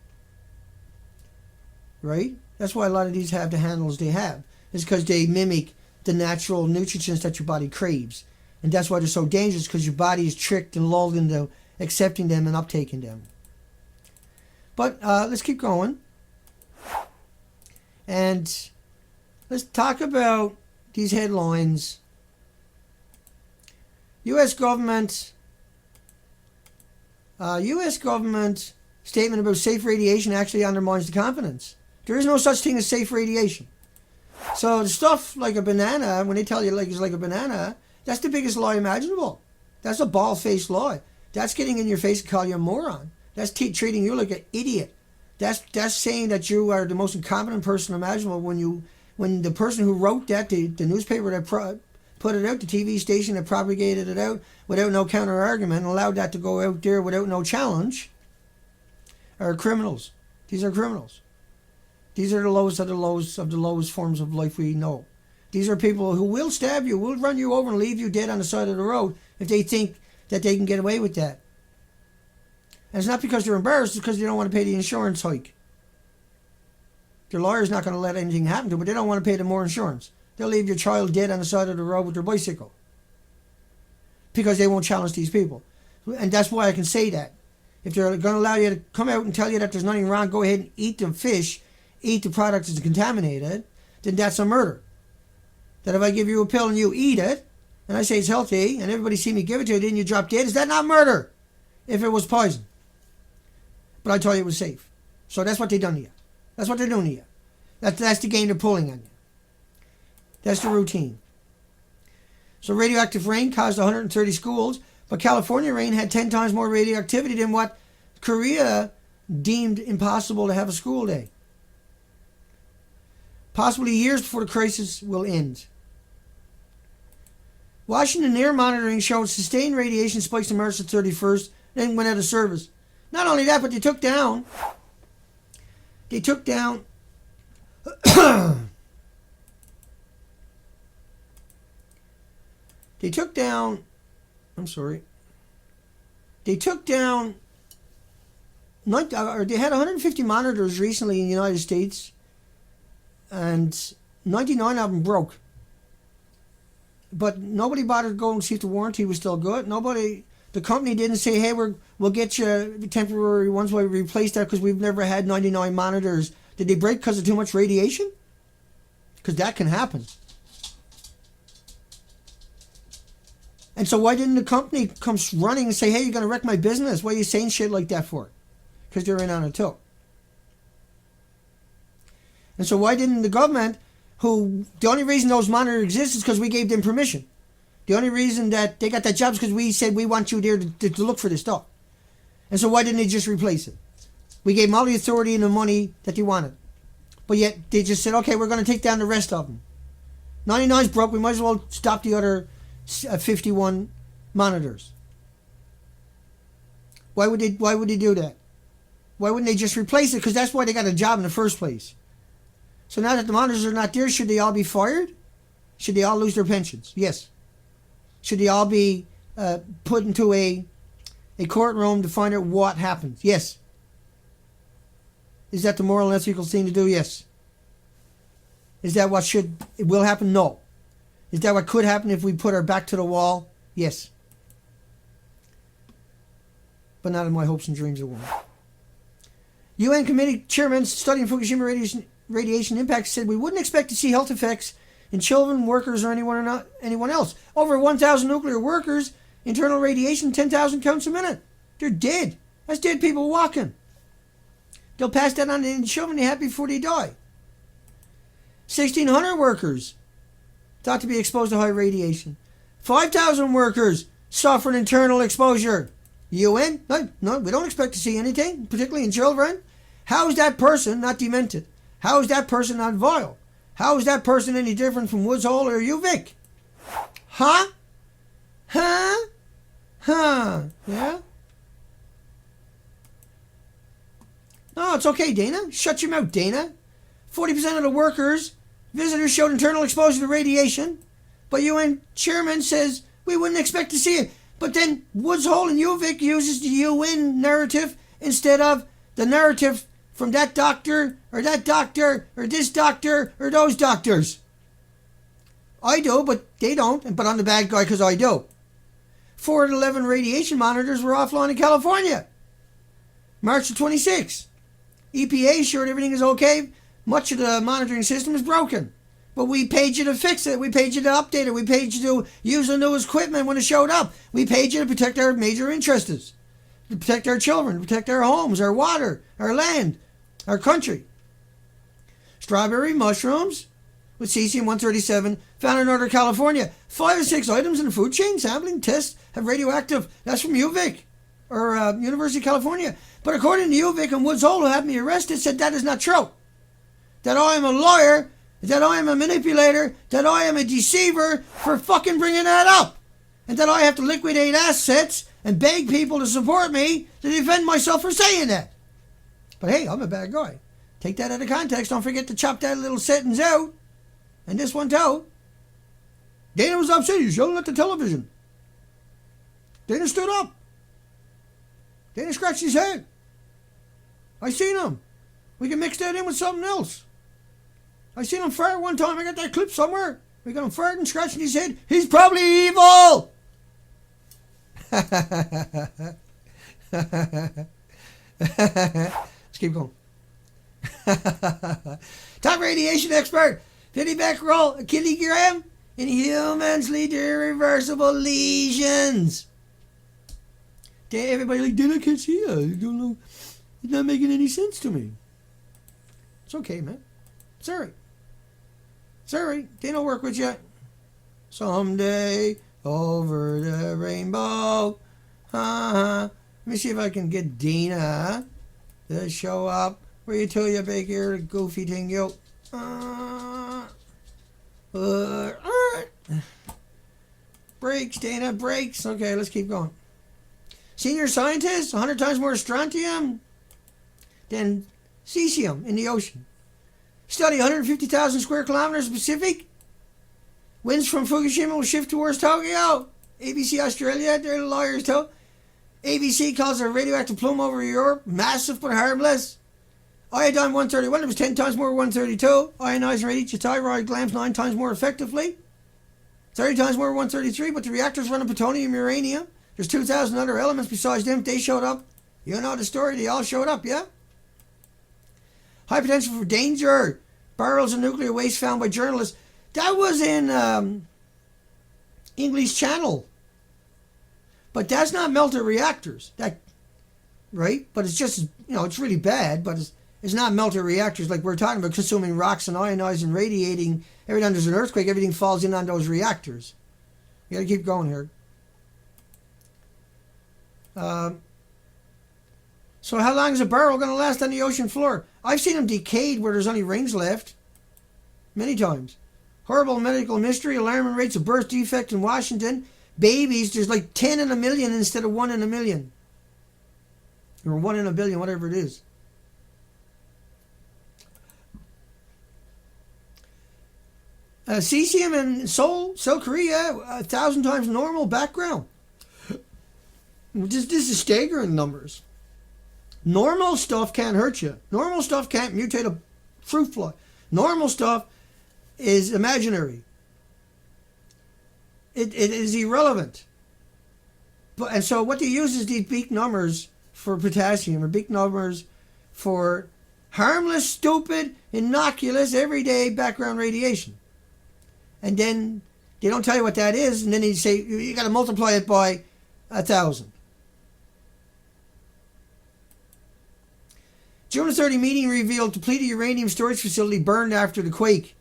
Right? That's why a lot of these have the handles they have. It's because they mimic the natural nutrients that your body craves. And that's why they're so dangerous, because your body is tricked and lulled into accepting them and uptaking them. But let's keep going. And let's talk about these headlines. U.S. government statement about safe radiation actually undermines the confidence. There is no such thing as safe radiation. So the stuff like a banana, when they tell you like it's like a banana, that's the biggest lie imaginable. That's a bald-faced lie. That's getting in your face and call you a moron. That's treating you like an idiot. That's saying that you are the most incompetent person imaginable when the person who wrote that, the newspaper that put it out, the TV station that propagated it out without no counter-argument and allowed that to go out there without no challenge, are criminals. These are criminals. These are the lowest of the lows of the lowest forms of life we know. These are people who will stab you, will run you over and leave you dead on the side of the road if they think that they can get away with that. And it's not because they're embarrassed, it's because they don't want to pay the insurance hike. Their lawyer's not going to let anything happen to them, but they don't want to pay them more insurance. They'll leave your child dead on the side of the road with their bicycle. Because they won't challenge these people. And that's why I can say that. If they're going to allow you to come out and tell you that there's nothing wrong, go ahead and eat the fish, eat the product that's contaminated, then that's a murder. That if I give you a pill and you eat it, and I say it's healthy, and everybody see me give it to you, then you drop dead, is that not murder? If it was poison. But I told you it was safe. So that's what they done to you. That's what they're doing to you. That's the game they're pulling on you. That's the routine. So radioactive rain caused 130 schools, but California rain had 10 times more radioactivity than what Korea deemed impossible to have a school day. Possibly years before the crisis will end. Washington air monitoring showed sustained radiation spikes on March the 31st, then went out of service. Not only that, but they took down they had 150 monitors recently in the United States, and 99 of them broke. But nobody bothered to go and see if the warranty was still good. The company didn't say, hey, we'll get you temporary ones while we replace that because we've never had 99 monitors. Did they break because of too much radiation? Because that can happen. And so why didn't the company come running and say, hey, you're going to wreck my business? Why are you saying shit like that for? Because they're in on it too. And so why didn't the government, the only reason those monitors exist is because we gave them permission. The only reason that they got that job is because we said we want you there to look for this stuff. And so why didn't they just replace it? We gave them all the authority and the money that they wanted. But yet they just said, okay, we're going to take down the rest of them. 99's broke, we might as well stop the other 51 monitors. Why would they do that? Why wouldn't they just replace it? Because that's why they got a job in the first place. So now that the monitors are not there, should they all be fired? Should they all lose their pensions? Yes. Should they all be put into a courtroom to find out what happened? Yes. Is that the moral and ethical thing to do? Yes. Is that what will happen? No. Is that what could happen if we put our back to the wall? Yes. But not in my hopes and dreams it won't. UN committee chairman studying Fukushima radiation impacts said we wouldn't expect to see health effects in children, workers, or anyone else. Over 1,000 nuclear workers, internal radiation, 10,000 counts a minute. They're dead. That's dead people walking. They'll pass that on to the children they had before they die. 1,600 workers thought to be exposed to high radiation. 5,000 workers suffered internal exposure. UN? No, we don't expect to see anything, particularly in children. How is that person not demented? How is that person not vile? How is that person any different from Woods Hole or Uvik? Huh? Yeah? No, it's okay, Dana. Shut your mouth, Dana. 40% of the visitors showed internal exposure to radiation, but UN chairman says we wouldn't expect to see it. But then Woods Hole and Uvik uses the UN narrative instead of the narrative from that doctor or this doctor or those doctors. I do, but they don't. But I'm the bad guy because I do. 4 of 11 radiation monitors were offline in California. March the 26th. EPA assured everything is okay. Much of the monitoring system is broken. But we paid you to fix it. We paid you to update it. We paid you to use the new equipment when it showed up. We paid you to protect our major interests. To protect our children. To protect our homes, our water, our land, our country. Strawberry mushrooms with cesium-137 found in Northern California. 5 or 6 items in the food chain sampling tests have radioactive. That's from UVic, or University of California. But according to UVic and Woods Hole, who had me arrested, said that is not true. That I am a liar, that I am a manipulator, that I am a deceiver for fucking bringing that up. And that I have to liquidate assets and beg people to support me to defend myself for saying that. But hey, I'm a bad guy. Take that out of context. Don't forget to chop that little sentence out. And this one too. Dana was upset. He was yelling at the television. Dana stood up. Dana scratched his head. I seen him. We can mix that in with something else. I seen him fart one time. I got that clip somewhere. We got him farting, scratching his head. He's probably evil. Let's keep going. Top radiation expert. 50 becquerel a kilogram in humans lead to irreversible lesions. Everybody like, Dana, I can't see you. I don't know. It's not making any sense to me. It's okay, man. It's alright. It's alright. Dana will work with you. Someday over the rainbow. Let me see if I can get Dana to show up. Where you tell you big here, goofy thing, yo. Breaks, Dana, breaks. Okay, let's keep going. Senior scientists, 100 times more strontium than cesium in the ocean. Study 150,000 square kilometers of Pacific. Winds from Fukushima will shift towards Tokyo. ABC Australia, they're the lawyers too. ABC calls a radioactive plume over Europe massive but harmless. Iodine 131, it was 10 times more 132. Ionizing radiates your thyroid glands 9 times more effectively. 30 times more 133, but the reactors run on plutonium, uranium. There's 2,000 other elements besides them. They showed up. You know the story. They all showed up, yeah? High potential for danger. Barrels of nuclear waste found by journalists. That was in English Channel. But that's not melter reactors. That, right? But it's just, it's really bad, but it's not melter reactors like we're talking about, consuming rocks and ionizing, radiating. Every time there's an earthquake, everything falls in on those reactors. You gotta keep going here. So how long is a barrel going to last on the ocean floor? I've seen them decayed where there's only rings left. Many times. Horrible medical mystery. Alarming rates of birth defect in Washington. Babies, there's like 10 in a million instead of 1 in a million. Or 1 in a billion, whatever it is. Cesium in Seoul, South Korea, 1,000 times normal background. This is staggering numbers. Normal stuff can't hurt you. Normal stuff can't mutate a fruit fly. Normal stuff is imaginary. It is irrelevant. And so what they use is these big numbers for potassium, or big numbers for harmless, stupid, innocuous, everyday background radiation. And then they don't tell you what that is, and then they say you got to multiply it by 1,000. June 30 meeting revealed depleted uranium storage facility burned after the quake.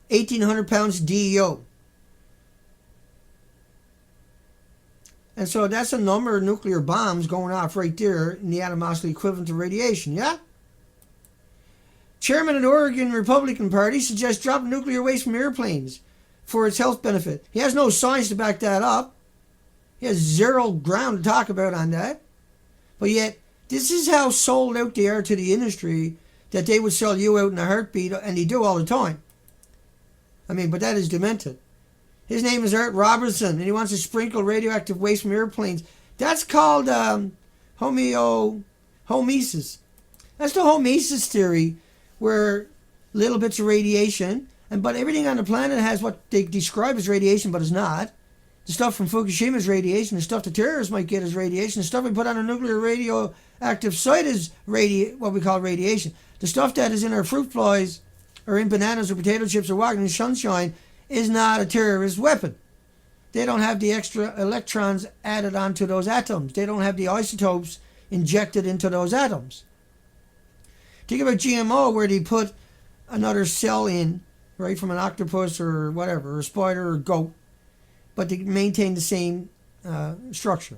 1,800 pounds DEO. And so that's a number of nuclear bombs going off right there in the atomosity equivalent to radiation, yeah? Chairman of the Oregon Republican Party suggests dropping nuclear waste from airplanes for its health benefit. He has no science to back that up. He has zero ground to talk about on that. But yet, this is how sold out they are to the industry, that they would sell you out in a heartbeat, and they do all the time. But that is demented. His name is Art Robertson, and he wants to sprinkle radioactive waste from airplanes. That's called homeosis. That's the homeosis theory, where little bits of radiation, but everything on the planet has what they describe as radiation, but is not. The stuff from Fukushima is radiation. The stuff the terrorists might get is radiation. The stuff we put on a nuclear radioactive site is what we call radiation. The stuff that is in our fruit flies or in bananas or potato chips or walking in sunshine is not a terrorist weapon. They don't have the extra electrons added onto those atoms. They don't have the isotopes injected into those atoms. Think about GMO, where they put another cell in right, from an octopus or whatever, or a spider or a goat, but they maintain the same structure.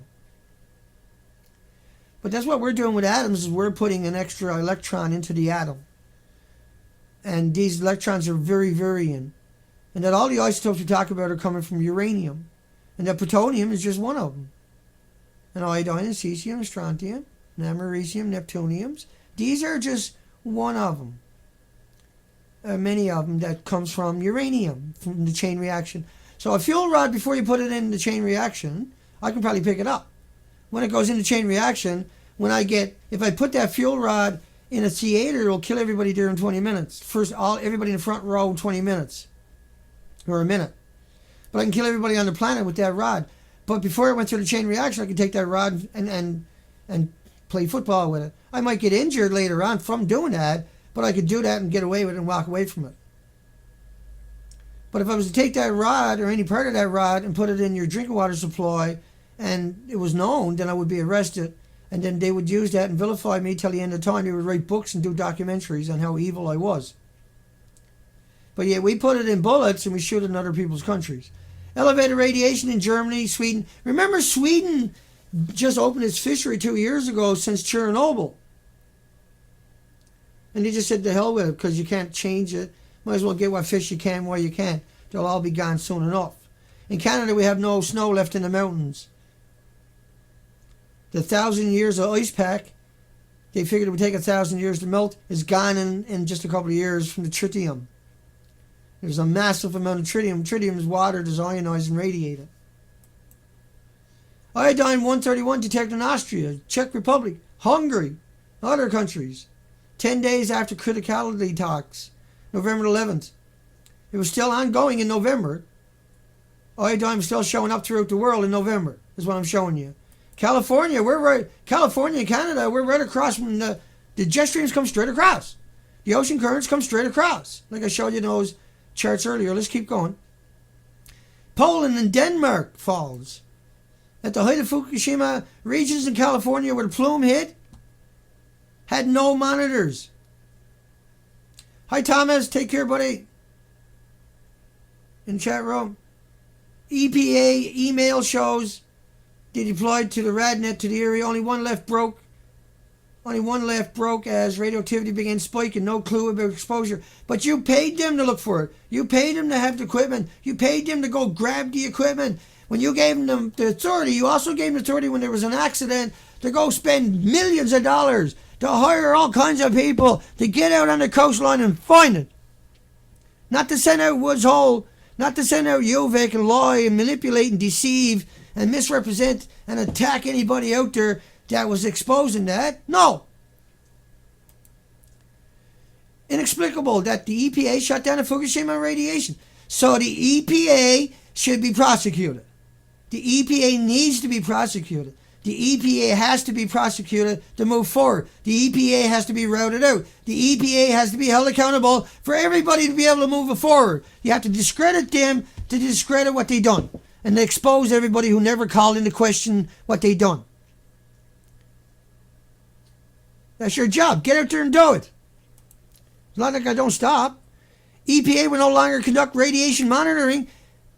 But that's what we're doing with atoms, is we're putting an extra electron into the atom. And these electrons are very varying. And that all the isotopes we talk about are coming from uranium. And that plutonium is just one of them. And iodine and cesium and strontium, and americium, neptuniums. These are just one of them. Many of them that comes from uranium, from the chain reaction. So a fuel rod, before you put it in the chain reaction, I can probably pick it up. When it goes into chain reaction, if I put that fuel rod in a theater, it'll kill everybody there in 20 minutes. Everybody in the front row, 20 minutes. Or a minute. But I can kill everybody on the planet with that rod. But before it went through the chain reaction, I could take that rod and play football with it. I might get injured later on from doing that, but I could do that and get away with it and walk away from it. But if I was to take that rod or any part of that rod and put it in your drinking water supply and it was known, then I would be arrested. And then they would use that and vilify me till the end of time. They would write books and do documentaries on how evil I was. But yet we put it in bullets and we shoot it in other people's countries. Elevated radiation in Germany, Sweden. Remember, Sweden just opened its fishery 2 years ago since Chernobyl. And they just said to hell with it because you can't change it. Might as well get what fish you can while you can. They'll all be gone soon enough. In Canada, we have no snow left in the mountains. The 1,000 years of ice pack, they figured it would take 1,000 years to melt, is gone in just a couple of years from the tritium. There's a massive amount of tritium. Tritium is water that's ionized and radiated. Iodine 131 detected in Austria, Czech Republic, Hungary, other countries. 10 days after criticality talks, November 11th. It was still ongoing in November. Iodine was still showing up throughout the world in November, is what I'm showing you. California, California and Canada, we're right across from the jet streams come straight across. The ocean currents come straight across. Like I showed you those charts earlier. Let's keep going. Poland and Denmark falls. At the height of Fukushima, regions in California where the plume hit had no monitors. Hi Thomas, take care buddy. In the chat room. EPA email shows they deployed to the RadNet to the area. Only one left broke as radioactivity began spiking. No clue about exposure. But you paid them to look for it. You paid them to have the equipment. You paid them to go grab the equipment. When you gave them the authority, you also gave them the authority when there was an accident to go spend millions of dollars to hire all kinds of people to get out on the coastline and find it. Not to send out Woods Hole, not to send out UVic and lie and manipulate and deceive and misrepresent and attack anybody out there that was exposing that. No. Inexplicable that the EPA shut down the Fukushima radiation. So the EPA should be prosecuted. The EPA needs to be prosecuted. The EPA has to be prosecuted to move forward. The EPA has to be routed out. The EPA has to be held accountable for everybody to be able to move it forward. You have to discredit them to discredit what they done. And to expose everybody who never called into question what they done. That's your job. Get out there and do it. It's not like I don't stop. EPA will no longer conduct radiation monitoring,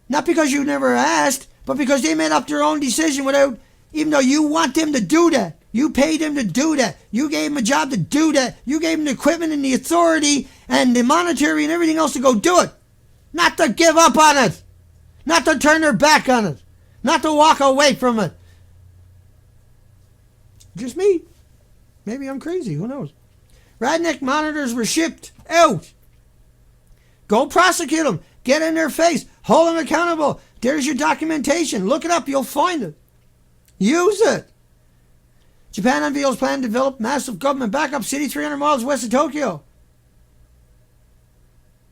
not because you never asked, but because they made up their own decision without, even though you want them to do that. You paid them to do that. You gave them a job to do that. You gave them the equipment and the authority and the monetary and everything else to go do it. Not to give up on it. Not to turn their back on it. Not to walk away from it. Just me. Maybe I'm crazy. Who knows? Radneck monitors were shipped out. Go prosecute them. Get in their face. Hold them accountable. There's your documentation. Look it up. You'll find it. Use it. Japan unveils plan to develop massive government backup city 300 miles west of Tokyo.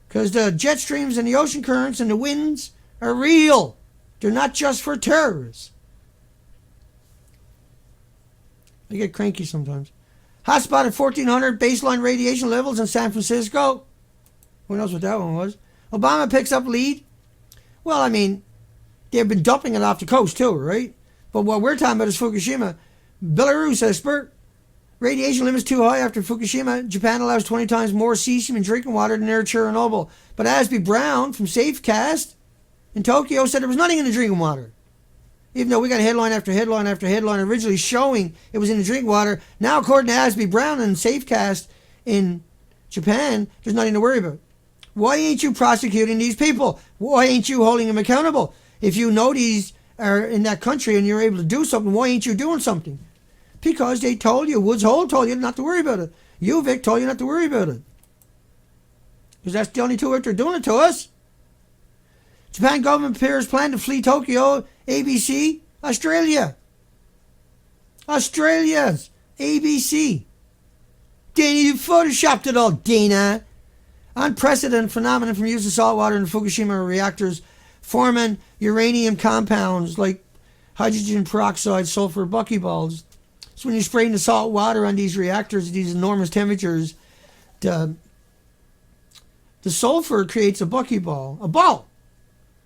Because the jet streams and the ocean currents and the winds are real. They're not just for terrorists. I get cranky sometimes. Hotspot at 1,400 baseline radiation levels in San Francisco. Who knows what that one was? Obama picks up lead. Well, I mean, they've been dumping it off the coast too, right? But what we're talking about is Fukushima. Belarus expert. Radiation limits too high after Fukushima. Japan allows 20 times more cesium in drinking water than near Chernobyl. But Asby Brown from Safecast in Tokyo said there was nothing in the drinking water. Even though we got headline after headline after headline originally showing it was in the drinking water, now according to Asby Brown and Safecast in Japan, there's nothing to worry about. Why ain't you prosecuting these people? Why ain't you holding them accountable? If you know these are in that country and you're able to do something, why ain't you doing something? Because they told you, Woods Hole told you not to worry about it. You, Vic, told you not to worry about it. Because that's the only two out there doing it to us. Japan government appears plan to flee Tokyo. ABC, Australia. Australia's ABC. Dana, you photoshopped it all, Dana. Unprecedented phenomenon from use of salt water in Fukushima reactors forming uranium compounds like hydrogen peroxide, sulfur buckyballs. So when you're spraying the salt water on these reactors at these enormous temperatures, the sulfur creates a buckyball, a ball,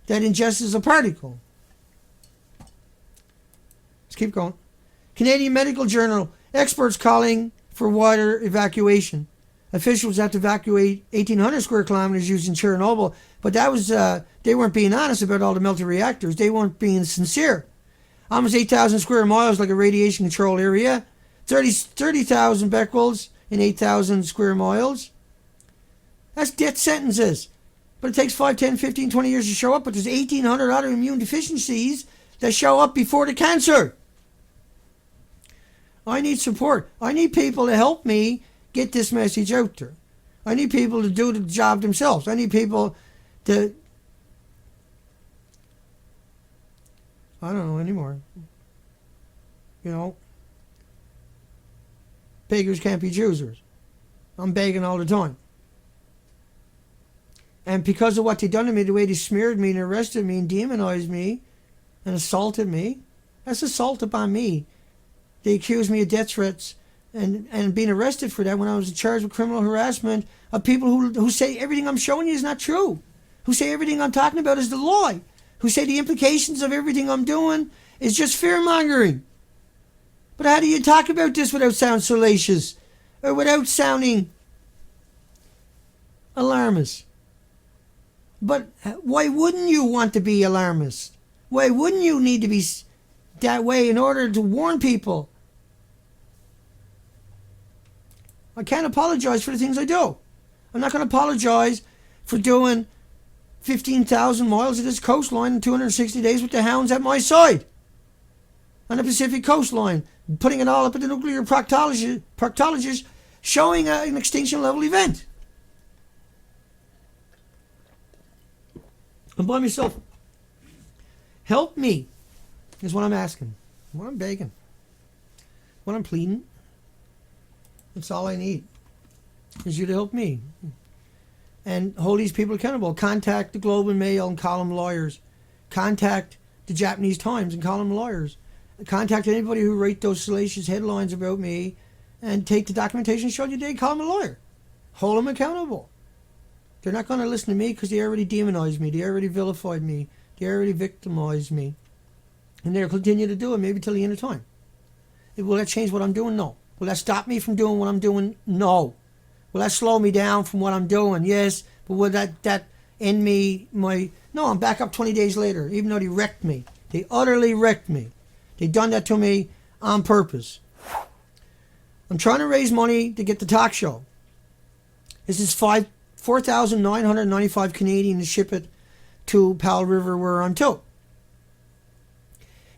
that ingests a particle. Let's keep going. Canadian Medical Journal, experts calling for water evacuation. Officials have to evacuate 1,800 square kilometers using Chernobyl, but that was they weren't being honest about all the melted reactors. They weren't being sincere. Almost 8,000 square miles, like a radiation control area. 30,000 becquerels in 8,000 square miles. That's death sentences. But it takes 5, 10, 15, 20 years to show up. But there's 1,800 autoimmune deficiencies that show up before the cancer. I need support. I need people to help me get this message out there. I need people to do the job themselves. I need people to... I don't know anymore. You know, beggars can't be choosers. I'm begging all the time. And because of what they done to me, the way they smeared me and arrested me and demonized me and assaulted me, that's assault upon me. They accused me of death threats and being arrested for that when I was charged with criminal harassment of people who say everything I'm showing you is not true, who say everything I'm talking about is the lie, who say the implications of everything I'm doing is just fear-mongering. But how do you talk about this without sounding salacious or without sounding alarmist? But why wouldn't you want to be alarmist? Why wouldn't you need to be that way in order to warn people? I can't apologize for the things I do. I'm not going to apologize for doing 15,000 miles of this coastline in 260 days with the hounds at my side on the Pacific coastline, putting it all up at the nuclear proctologist showing an extinction level event. I'm by myself. Help me is what I'm asking, what I'm begging, what I'm pleading. That's all I need is you to help me and hold these people accountable. Contact the Globe and Mail and call them lawyers. Contact the Japanese Times and call them lawyers. Contact anybody who write those salacious headlines about me and take the documentation and show you they call them a lawyer. Hold them accountable. They're not going to listen to me because they already demonized me. They already vilified me. They already victimized me. And they'll continue to do it maybe till the end of time. Will that change what I'm doing? No. Will that stop me from doing what I'm doing? No. Will that slow me down from what I'm doing? Yes. But will that end me No, I'm back up 20 days later, even though they wrecked me. They utterly wrecked me. They done that to me on purpose. I'm trying to raise money to get the talk show. This is 4,995 Canadian to ship it to Powell River where I'm to.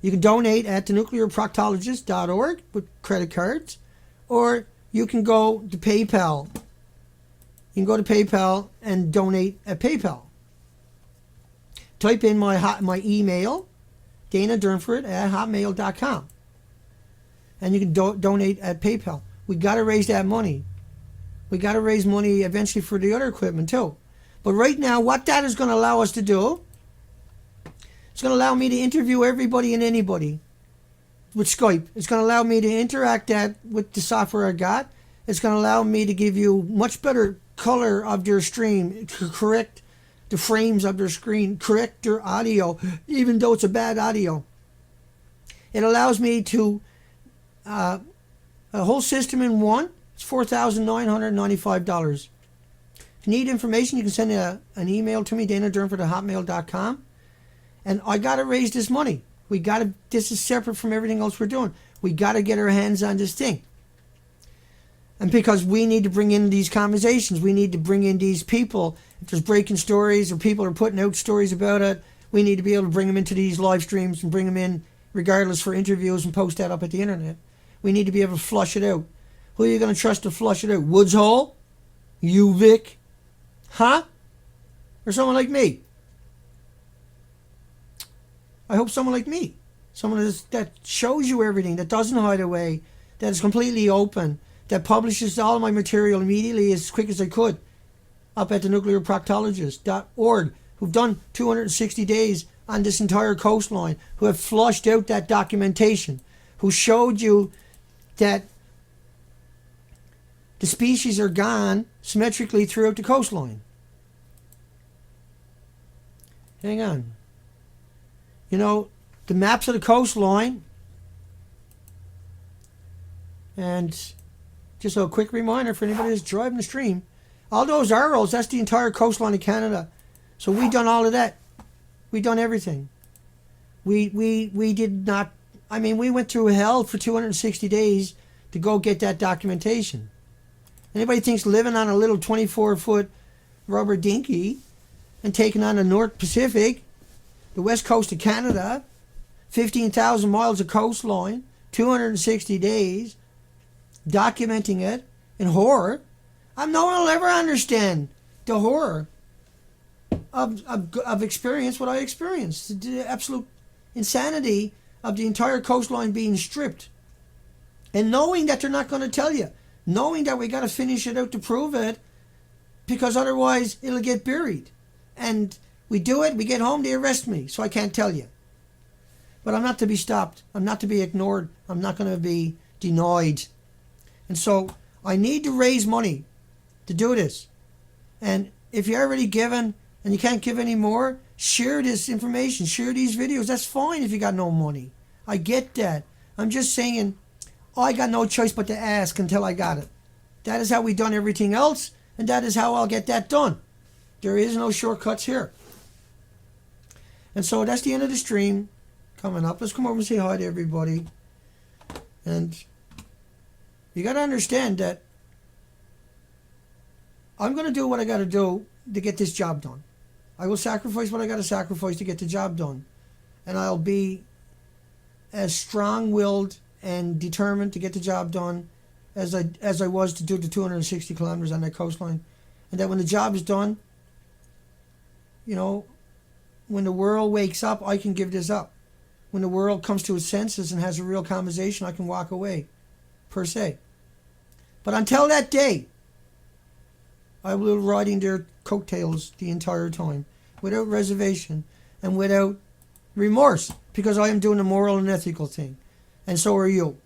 You can donate at thenuclearproctologist.org with credit cards, or you can go to PayPal. You can go to PayPal and donate at PayPal. Type in my email, Dana Durnford at hotmail.com, and you can donate at PayPal. We got to raise that money. We got to raise money eventually for the other equipment too. But right now, what that is going to allow us to do, it's going to allow me to interview everybody and anybody with Skype. It's going to allow me to interact that with the software I got. It's going to allow me to give you much better color of your stream, to correct the frames of their screen, correct their audio, even though it's a bad audio. It allows me to A whole system in one, it's $4,995. If you need information, you can send an email to me, danadurnford@hotmail.com. And I got to raise this money. This is separate from everything else we're doing. We got to get our hands on this thing. And because we need to bring in these conversations, we need to bring in these people. If there's breaking stories or people are putting out stories about it, we need to be able to bring them into these live streams and bring them in regardless for interviews and post that up at the internet. We need to be able to flush it out. Who are you going to trust to flush it out? Woods Hole? You, Vic? Huh? Or someone like me? I hope someone like me. Someone that shows you everything, that doesn't hide away, that is completely open, that publishes all my material immediately as quick as I could up at the nuclearproctologist.org, who've done 260 days on this entire coastline, who have flushed out that documentation, who showed you that the species are gone symmetrically throughout the coastline. Hang on. You know, the maps of the coastline, and just a quick reminder for anybody that's driving the stream, all those arrows, that's the entire coastline of Canada. So we done all of that. We done everything. We did not, I mean, we went through hell for 260 days to go get that documentation. Anybody thinks living on a little 24-foot rubber dinghy and taking on the North Pacific, the west coast of Canada, 15,000 miles of coastline, 260 days, documenting it in horror. No one will ever understand the horror of experience what I experienced. The absolute insanity of the entire coastline being stripped. And knowing that they're not going to tell you. Knowing that we got to finish it out to prove it, because otherwise it'll get buried. And we do it, we get home, they arrest me, so I can't tell you. But I'm not to be stopped. I'm not to be ignored. I'm not going to be denied. And so I need to raise money to do this. And if you're already given and you can't give any more, share this information, share these videos. That's fine if you got no money. I get that. I'm just saying, I got no choice but to ask until I got it. That is how we done everything else, and that is how I'll get that done. There is no shortcuts here. And so that's the end of the stream coming up. Let's come over and say hi to everybody. And you got to understand that I'm going to do what I got to do to get this job done. I will sacrifice what I got to sacrifice to get the job done. And I'll be as strong-willed and determined to get the job done as I was to do the 260 kilometers on that coastline. And that when the job is done, you know, when the world wakes up, I can give this up. When the world comes to its senses and has a real conversation, I can walk away, per se. But until that day, I will be riding their coattails the entire time, without reservation and without remorse, because I am doing the moral and ethical thing. And so are you.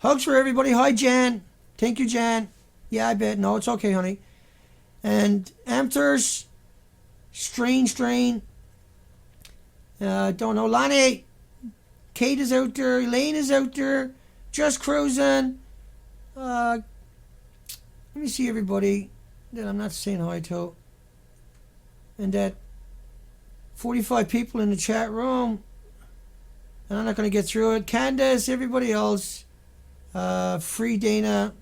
Hugs for everybody. Hi, Jan. Thank you, Jan. Yeah, I bet. No, it's okay, honey. And Amthers, Strain. Don't know. Lonnie. Kate is out there. Elaine is out there. Just cruising. Let me see everybody that I'm not saying hi to. And that 45 people in the chat room. And I'm not going to get through it. Candace, everybody else. Free Dana.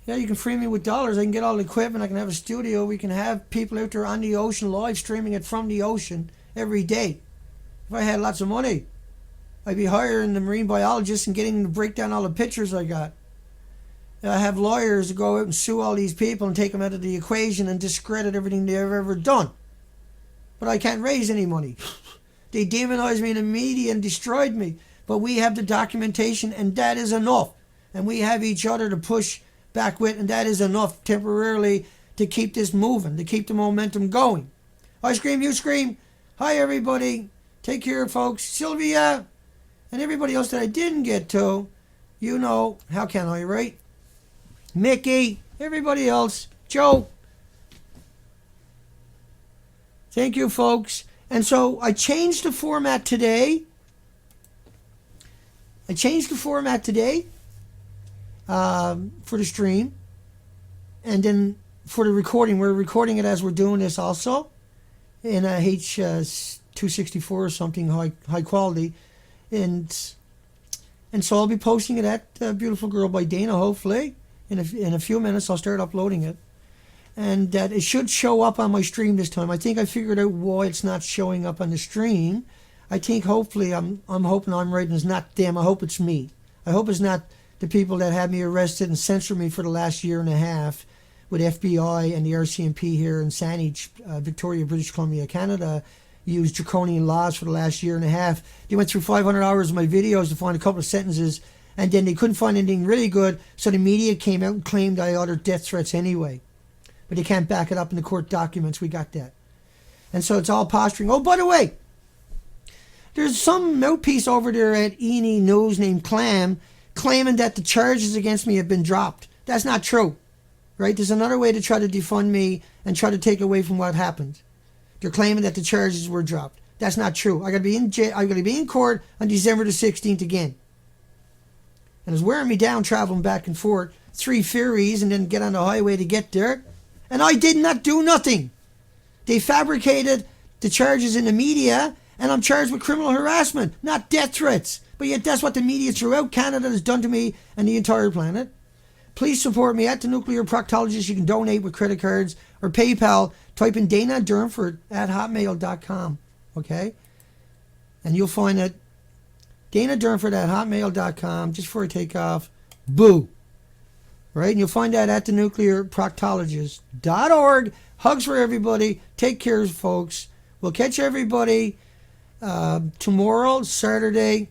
Yeah, you can free me with dollars. I can get all the equipment. I can have a studio. We can have people out there on the ocean live streaming it from the ocean every day. If I had lots of money, I'd be hiring the marine biologists and getting them to break down all the pictures I got. I have lawyers to go out and sue all these people and take them out of the equation and discredit everything they've ever done. But I can't raise any money. They demonized me in the media and destroyed me. But we have the documentation, and that is enough. And we have each other to push back with, and that is enough temporarily to keep this moving, to keep the momentum going. I scream, you scream. Hi, everybody. Take care, folks. Sylvia and everybody else that I didn't get to, you know, how can I, right? Mickey, everybody else. Joe. Thank you, folks. And so I changed the format today. I changed the format today for the stream, and then for the recording, we're recording it as we're doing this also in a H264 or something high quality, and so I'll be posting it at Beautiful Girl by Dana. Hopefully in a few minutes I'll start uploading it, and that it should show up on my stream this time. I think I figured out why it's not showing up on the stream. I think hopefully I'm hoping I'm right and it's not them. I hope it's me. I hope it's not the people that had me arrested and censored me for the last year and a half with FBI and the RCMP here in Saanich, Victoria, British Columbia, Canada, used draconian laws for the last year and a half. They went through 500 hours of my videos to find a couple of sentences, and then they couldn't find anything really good, so the media came out and claimed I uttered death threats anyway. But they can't back it up in the court documents. We got that. And so it's all posturing. Oh, by the way, there's some mouthpiece over there at E&E News named Clam claiming that the charges against me have been dropped. That's not true, right? There's another way to try to defund me and try to take away from what happened. They're claiming that the charges were dropped. That's not true. I got to be in jail. I got to be in court on December the 16th again. And it's wearing me down traveling back and forth 3 ferries and then get on the highway to get there. And I did not do nothing. They fabricated the charges in the media, and I'm charged with criminal harassment, not death threats. But yet that's what the media throughout Canada has done to me and the entire planet. Please support me at the Nuclear Proctologist. You can donate with credit cards or PayPal. Type in Dana Durnford at hotmail.com. Okay? And you'll find it. Dana Durnford at hotmail.com. Just before I take off. Boo. Right? And you'll find that at the Nuclear Proctologist.org. Hugs for everybody. Take care, folks. We'll catch everybody tomorrow, Saturday.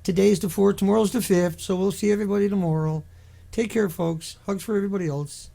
Today's the 4th. Tomorrow's the 5th. So we'll see everybody tomorrow. Take care, folks. Hugs for everybody else.